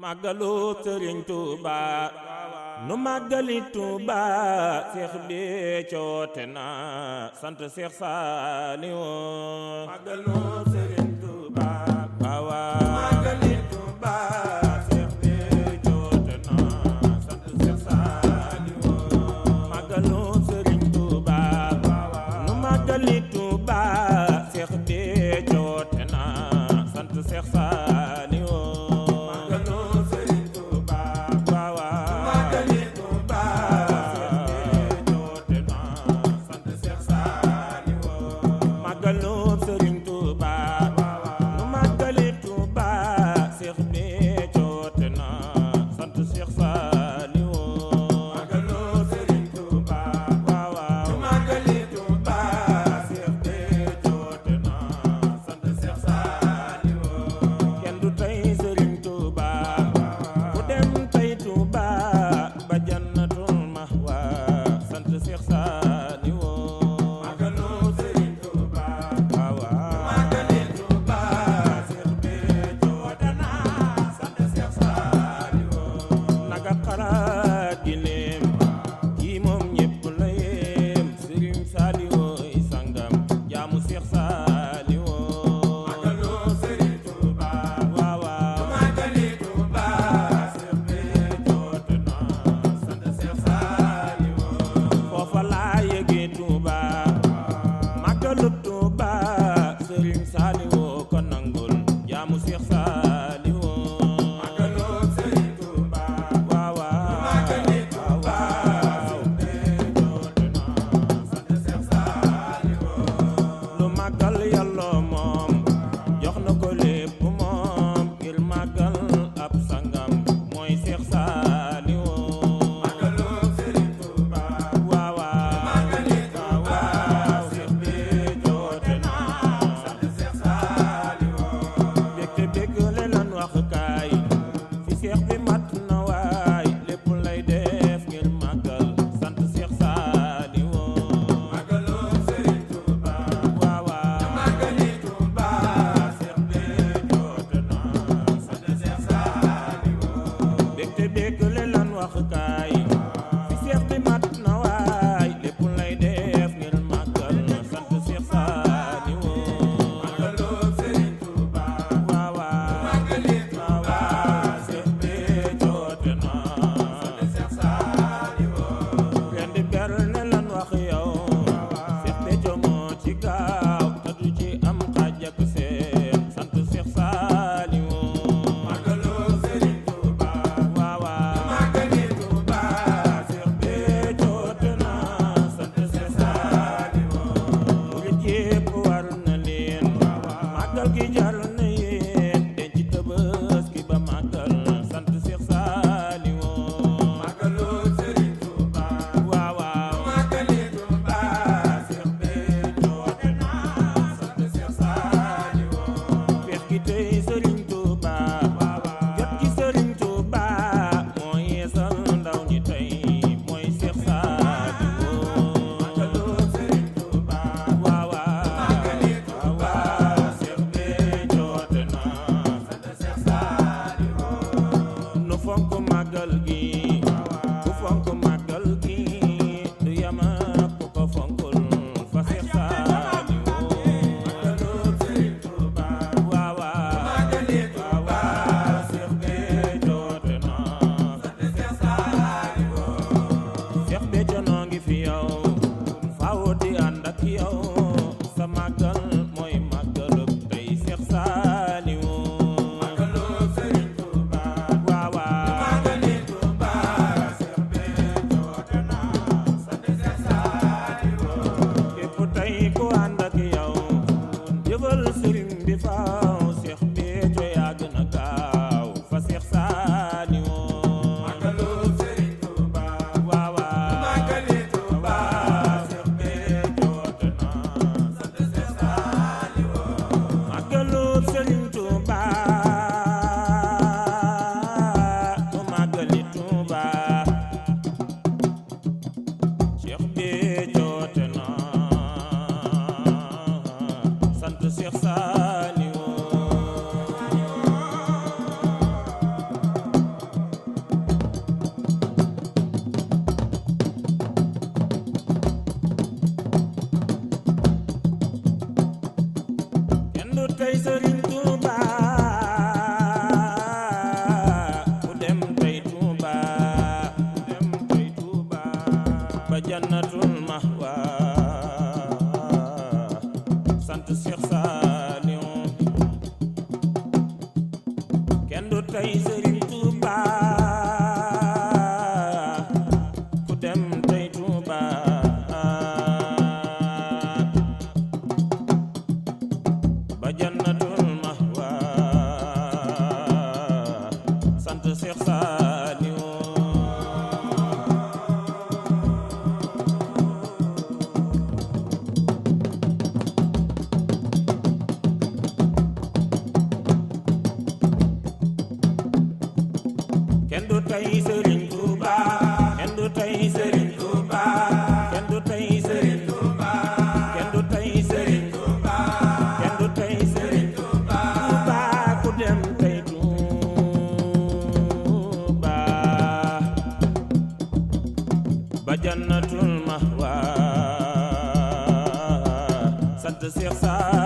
màggalu Sëriñ Tuuba nu màggali Tuuba Seex bi coote na sant Seex Saaliw màggalu Sëriñ Tuuba waawa màggali Tuuba Seex bi coote na sant Seex Saaliw màggalu Sëriñ Tuuba nu màggali Tuuba Seex bi coote na sant Seex Saaliw Seex Saaliw kenn du tey Sëriñ Tuuba kenn du tey Sëriñ Tuuba kenn du tey Sëriñ Tuuba kenn du tey Sëriñ Tuuba kenn du tey Sëriñ Tuuba ku dem tey Tuuba ba jannatul mahwa sant Seex Saaliw